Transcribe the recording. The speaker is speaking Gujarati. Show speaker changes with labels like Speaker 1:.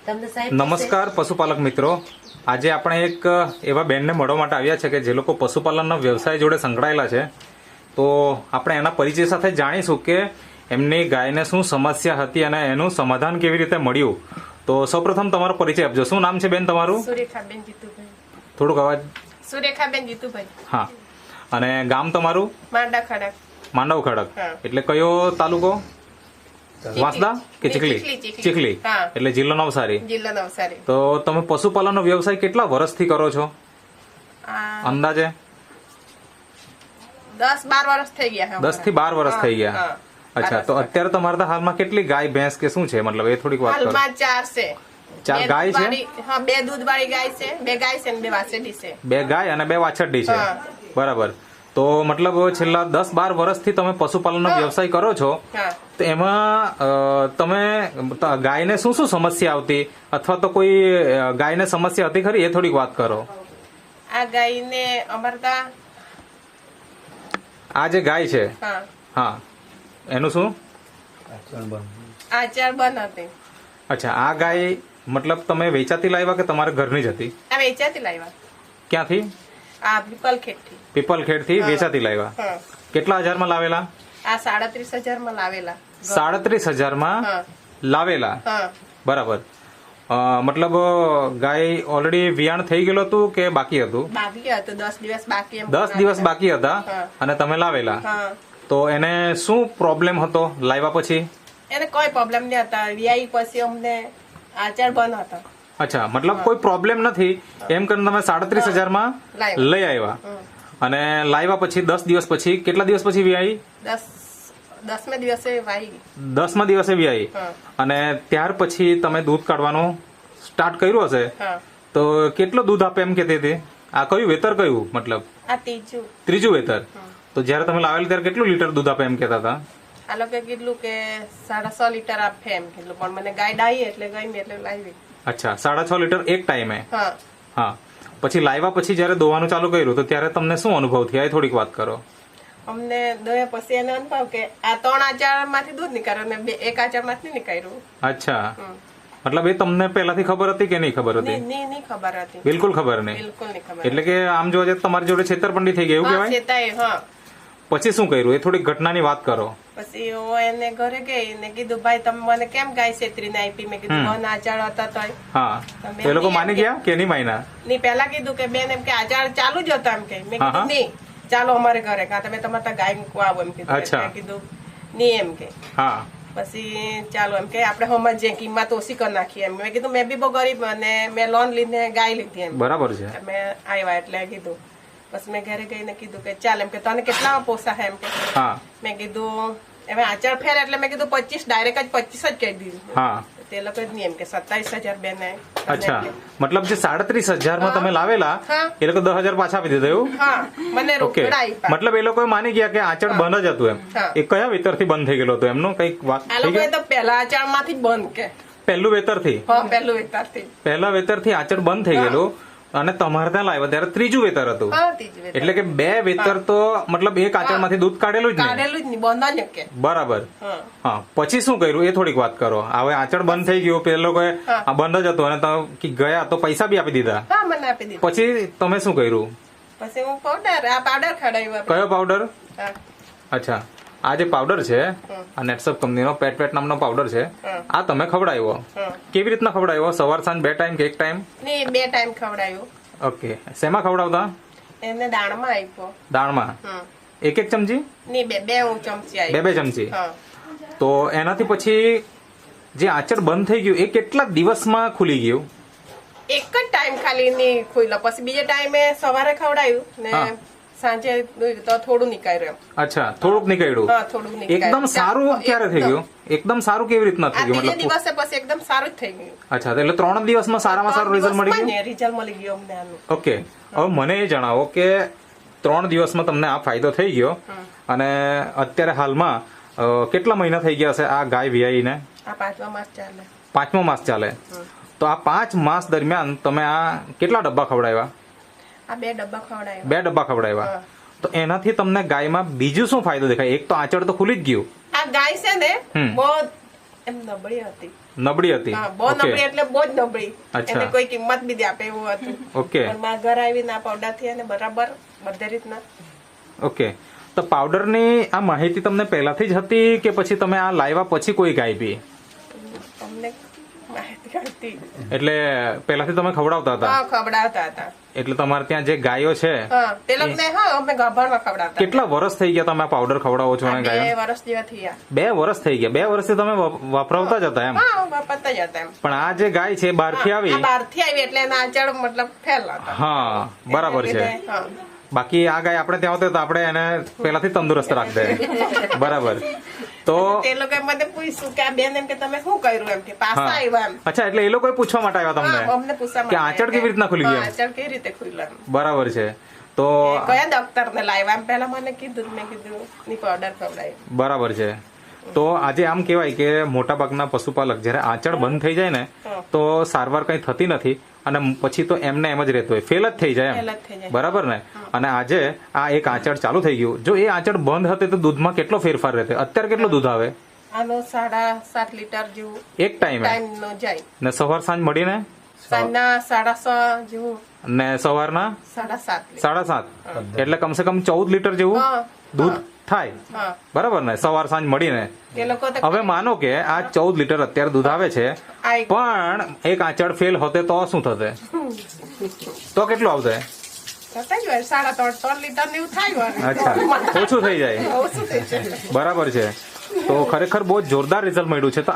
Speaker 1: નમસ્કાર પશુપાલક મિત્રો, આજે આપણે એક એવા બેનને મળવા માટે આવ્યા છે કે જે લોકો પશુપાલનના વ્યવસાય જોડે સંકળાયેલા છે. તો આપણે એના પરિચય સાથે જાણીશું કે એમની ગાયને શું સમસ્યા હતી અને એનું સમાધાન કેવી રીતે મળ્યું. તો સૌપ્રથમ તમારો પરિચય આપજો. શું નામ છે બેન તમારું?
Speaker 2: સુરેખાબેન જીતુભાઈ.
Speaker 1: થોડુંક અવાજ.
Speaker 2: સુરેખાબેન જીતુભાઈ.
Speaker 1: હા, અને ગામ તમારું?
Speaker 2: માંડા ખડક.
Speaker 1: માંડવ ખડક. એટલે કયો તાલુકો? વાંસદા કે ચીખલી? ચીખલી. એટલે જિલ્લો નવસારી.
Speaker 2: જિલ્લો નવસારી.
Speaker 1: તો તમે પશુપાલનનો વ્યવસાય કેટલા વર્ષથી કરો છો અંદાજે?
Speaker 2: 10-12 વર્ષ થઈ ગયા.
Speaker 1: 10 થી 12 વર્ષ થઈ ગયા. અચ્છા, તો અત્યારે તમારા હાલમાં કેટલી ગાય ભેંસ કે શું છે, મતલબ એ થોડીક વાત કરો.
Speaker 2: હાલમાં 4 છે.
Speaker 1: 4 ગાય છે?
Speaker 2: હા, 2 દૂધવાળી ગાય છે, 2 ગાય છે અને 2 વાછરડી છે.
Speaker 1: 2 ગાય અને 2 વાછરડી છે. બરાબર. તો મતલબ છેલ્લા 10-12 વર્ષથી તમે પશુપાલનનો વ્યવસાય કરો છો, તો એમાં તમે ગાયને શું શું સમસ્યા આવતી, અથવા તો કોઈ ગાયને સમસ્યા હતી ખરી, એ થોડીક વાત કરો.
Speaker 2: આ ગાયને અમરતા,
Speaker 1: આ જે ગાય છે, હા, એનું શું?
Speaker 2: આચાર બંધ હતી.
Speaker 1: અચ્છા, આ ગાય મતલબ તમે વેચાતી લાવ્યા કે તમારા ઘરની જ હતી?
Speaker 2: આ વેચાતી લાવ્યા.
Speaker 1: ક્યાંથી?
Speaker 2: આ પીપલખેડથી.
Speaker 1: પીપલખેડથી વેચાતી લાવ્યા. કેટલા હજારમાં લાવેલા?
Speaker 2: આ 37,000 માં લાવેલા.
Speaker 1: 37,000 માં લાવેલા. બરાબર. મતલબ ગાય ઓલરેડી વિયાણ થઈ ગયેલું હતું કે બાકી હતું?
Speaker 2: બાકી હતું, 10 દિવસ બાકી.
Speaker 1: 10 દિવસ બાકી હતા અને તમે લાવેલા. તો એને શું પ્રોબ્લેમ હતો લાવ્યા પછી?
Speaker 2: એને કોઈ પ્રોબ્લેમ નહીં હતા. વીઆઈ પછી અમને આચાર બંધ હતા.
Speaker 1: અચ્છા, મતલબ કોઈ પ્રોબ્લેમ નથી એમ કરીને તમે 37,000 માં લઈ આવ્યા. અને લાવ્યા પછી 10 દિવસ પછી, કેટલા દિવસ પછી વીઆઈ?
Speaker 2: 10મા દિવસે વાઈ.
Speaker 1: 10મા દિવસે વીઆઈ. અને ત્યાર પછી તમે દૂધ કાઢવાનું સ્ટાર્ટ કર્યું હશે, તો કેટલું દૂધ આપે એમ કેતી હતી? આ કયું વેતર કયું, મતલબ
Speaker 2: આ
Speaker 1: ત્રીજું વેતર. તો જયારે તમે લાવેલ ત્યારે કેટલું લીટર દૂધ આપે એમ કેતા હતા?
Speaker 2: આ લોકો કીધું કે 6.5 લીટર આપે એમ કીધું, પણ મને ગાય ડાઈ એટલે ગઈ એટલે લાવી.
Speaker 1: અચ્છા, 6.5 લીટર એક ટાઈમે. હા. પછી લાવ્યા પછી જયારે દોવાનું ચાલુ કર્યું તો ત્યારે તમને શું અનુભવ થયા, એ થોડીક વાત કરો.
Speaker 2: અમને દોયા પછી એને અનુભવ કે આ 3 આચાર માંથી દૂધ નીકળ્યું અને 1 આચાર માંથી નીકળ્યું.
Speaker 1: અચ્છા, મતલબ એ તમને પહેલાથી ખબર હતી કે નહીં ખબર હતી?
Speaker 2: નહીં ખબર હતી.
Speaker 1: બિલકુલ ખબર નહીં.
Speaker 2: બિલકુલ નહીં ખબર.
Speaker 1: એટલે કે આમ જોવા જઈએ તમારી જોડે છેતરપિંડી થઈ ગઈ એવું કહેવાય. પછી શું કર્યું, એ થોડીક ઘટનાની વાત કરો.
Speaker 2: પછી એને ઘરે ગઈ ને કીધું, ભાઈ તમે મને કેમ ગાય છેતરીને આપી? મેં કીધું મન આચાર હતા તો.
Speaker 1: હા, એ લોકો માની ગયા કે નહીં માન્યા?
Speaker 2: નહીં, પેલા કીધું કે બેન એમ કે આચાર ચાલુ જ હતા એમ કે. મેં કીધું નહીં, ચાલો અમારે ઘરે, કાં તમે તમારા ગાય મૂકવા આવો એમ કીધું. મેં કીધું નહીં એમ કે. હા. પછી ચાલો એમ કે આપણે સમજીએ, કિંમત ઓછી કરી નાખીએ એમ. મેં કીધું મેં બી બહુ ગરીબ અને મેં લોન લઈને ગાય લીધી એમ.
Speaker 1: બરાબર છે.
Speaker 2: મેં આવ્યા એટલે કીધું. પછી મેં ઘરે ગઈને કીધું કે ચાલ એમ કે તને કેટલામાં પોસાય એમ કે. મેં કીધું હવે આચાર ફેર એટલે મેં કીધું 25, ડાયરેક્ટ જ 25 જ કહી દીધું. તે લોકો જ નહીં એમ કે 27,000 બેન.
Speaker 1: અચ્છા, મતલબ જે 37,000 માં તમે લાવેલા એ લોકો 10,000 પાછા આપી દીધા એવું?
Speaker 2: મને રોકડાઈ.
Speaker 1: મતલબ એ લોકો માની ગયા કે આચળ બંધ જ હતું એમ. એ કયા વેતર થી બંધ થઈ ગયેલો હતો એમનો કઈક વાત?
Speaker 2: આ લોકો તો પહેલા આચાર માંથી બંધ કે.
Speaker 1: પહેલું વેતર થી?
Speaker 2: પહેલું વેતર થી.
Speaker 1: પહેલા વેતર થી આચળ બંધ થઈ ગયેલું અને તમારે ત્યાં લાવ્યા ત્યારે ત્રીજું વેતર હતું. એટલે કે 2 વેતર તો મતલબ એક આચળ માંથી દૂધ કાઢેલું જ
Speaker 2: નહીં, બંધ જ કે.
Speaker 1: બરાબર. હા, પછી શું કર્યું એ થોડીક વાત કરો. હવે આચળ બંધ થઈ ગયું, પેલો કોઈ બંધ જ હતું અને ગયા તો પૈસા બી આપી દીધા. પછી તમે શું કર્યું?
Speaker 2: પછી હું પાવડર ખવડાવ્યો.
Speaker 1: કયો પાવડર? અચ્છા, આ જે પાવડર છે આ નેટસપ કંપનીનો પેટ નામનો પાવડર છે, આ તમે ખવડાવ્યો. કેવી રીતના ખવડાવ્યો? સવાર સાંજ 2 ટાઈમ કે 1 ટાઈમ?
Speaker 2: નહીં, 2 ટાઈમ ખવડાવ્યો.
Speaker 1: ઓકે. શેમાં ખવડાવતા?
Speaker 2: એને દાણમાં આપ્યો.
Speaker 1: દાણમાં? 1 ચમચી?
Speaker 2: નહીં, 2 ચમચી આપ્યો.
Speaker 1: 2 ચમચી. તો એનાથી પછી જે આચળ બંધ થઈ ગયું એ કેટલા દિવસમાં ખુલી ગયું?
Speaker 2: એક જ ટાઈમ ખાલી નહીં ખુલ્યો. પછી બીજા ટાઈમે સવારે ખવડાવ્યું ને સાંજે તો થોડું નીકળ્યું.
Speaker 1: અચ્છા, થોડુંક નીકળ્યું. એકદમ સારું ક્યારે થઈ ગયું? એકદમ સારું કેવી રીતના થઈ ગયું?
Speaker 2: મતલબ દિવસે પછી એકદમ સારું જ થઈ ગયું.
Speaker 1: અચ્છા, એટલે 3 દિવસમાં સારામાં સારું રિઝલ્ટ મળી ગયું?
Speaker 2: રિઝલ્ટ મળી ગયું અમને આનું.
Speaker 1: ઓકે, હવે મને એ જણાવો કે 3 દિવસમાં તમને આ ફાયદો થઈ ગયો અને અત્યારે હાલમાં કેટલા મહિના થઈ ગયા હશે આ ગાય વિયાઈને?
Speaker 2: આ 5મા માસ ચાલે.
Speaker 1: 5મો માસ ચાલે. તો આ 5 માસ દરમિયાન તમે આ કેટલા ડબ્બા ખવડાવ્યા?
Speaker 2: આ 2 ડબ્બા ખવડાવ્યા.
Speaker 1: 2 ડબ્બા ખવડાવ્યા. તો એનાથી તમને ગાયમાં બીજું શું ફાયદો દેખાય? એક તો આંચળ તો ખુલી જ ગયું.
Speaker 2: આ ગાય છે ને બહુ એમ નબળી હતી.
Speaker 1: નબળી હતી.
Speaker 2: હા, બહુ નબળી એટલે બહુ જ નબળી.
Speaker 1: અચ્છા.
Speaker 2: એને કોઈ કિંમત બી આપે એવું હતું.
Speaker 1: ઓકે
Speaker 2: પણ મારા ઘર આવીને આ પાવડર થી એને બરાબર બધી રીતના.
Speaker 1: ઓકે, તો પાવડરની આ માહિતી તમને પહેલાથી જ હતી કે પછી તમે આ લાવ્યા પછી કોઈ ગાય પી?
Speaker 2: અમને માહિતી હતી.
Speaker 1: એટલે પહેલાથી તમે ખવડાવતા હતા?
Speaker 2: હા, ખવડાવતા હતા.
Speaker 1: એટલે તમારે ત્યાં જે ગાયો છે
Speaker 2: હા, તે લોકોને હા અમે ગાભણમાં ખવડાવતા.
Speaker 1: કેટલા વર્ષ થઈ ગયા તમે આ પાવડર ખવડાવો છો અને ગાયો?
Speaker 2: 2 વર્ષ જેવા થયા.
Speaker 1: 2 વર્ષ થઈ ગયા. 2 વર્ષથી તમે વાપરવતા જ હતા એમ?
Speaker 2: હા, વાપરતા જ હતા એમ.
Speaker 1: પણ આ જે ગાય છે બહારથી આવી?
Speaker 2: આ બહારથી આવી એટલે એના આંચળ મતલબ ફેલા હતા.
Speaker 1: હા, બરાબર છે.
Speaker 2: હા.
Speaker 1: બાકી આ ગાય આપણે ત્યાં હોતે તો આપણે એને પહેલાથી તંદુરસ્ત રાખતે. બરાબર. તો
Speaker 2: તે લોકોએ મને પૂછ્યું કે આ બેન એમ કે તમે શું કર્યું એમ કે પાછા
Speaker 1: હા.
Speaker 2: આવ્યા એમ.
Speaker 1: અચ્છા, એટલે એ લોકોએ પૂછવા માટે આવ્યા
Speaker 2: હા,
Speaker 1: તમને
Speaker 2: અમને પૂછવા
Speaker 1: કે
Speaker 2: માટે
Speaker 1: આંચળ કેવી રીતના ખુલી ગયું?
Speaker 2: હા, આંચળ કેવી રીતે ખુલ્યું એમ.
Speaker 1: બરાબર છે. તો
Speaker 2: કયા ડોક્ટર ને લાવ્યા એમ પહેલા મને કીધું. મેં કીધું ની પાવડર ખવડાવી.
Speaker 1: બરાબર છે. તો આજે આમ કહેવાય કે મોટા ભાગના પશુપાલક જ્યારે આંચળ બંધ થઈ જાય ને
Speaker 2: હા.
Speaker 1: તો સારવાર કઈ થતી નથી અને પછી તો એમને એમ જ રહેતું હોય, ફેલ જ થઈ જાય
Speaker 2: ફેલ જ
Speaker 1: એમ.
Speaker 2: થઈ જાય.
Speaker 1: બરાબર ને? અને આજે આ એક આંચળ ચાલુ થઈ ગયું. જો એ આંચળ બંધ હતે તો દૂધમાં કેટલો ફેરફાર રહેતે? અત્યારે કેટલું દૂધ આવે?
Speaker 2: આનો 7.5 લીટર જેવું
Speaker 1: એક ટાઈમે?
Speaker 2: ટાઈમ નો જાય.
Speaker 1: ને સવાર સાંજ મળીને?
Speaker 2: સાંજના 6.5 જેવું.
Speaker 1: ને સવારના
Speaker 2: 7.5
Speaker 1: 7.5. એટલે કમસે કમ 14 લીટર જેવું
Speaker 2: હા.
Speaker 1: દૂધ થાય.
Speaker 2: હા,
Speaker 1: બરાબર ને? સવાર સાંજ મળીને.
Speaker 2: તે લોકો તો
Speaker 1: હવે માનો કે આ 14 લીટર અત્યારે દૂધ આવે છે,
Speaker 2: આ એક
Speaker 1: પણ એક આંચળ ફેલ હોતે તો શું થતે? તો કેટલું આવતે?
Speaker 2: થતા જ હોય 3.5 લીટર ને એવું થાય હોય.
Speaker 1: અચ્છા, ઓછું થઈ જાય.
Speaker 2: ઓછું થઈ જાય.
Speaker 1: બરાબર છે. તો ખરેખર બહુ જ જોરદાર રિઝલ્ટ મળ્યું છે. તો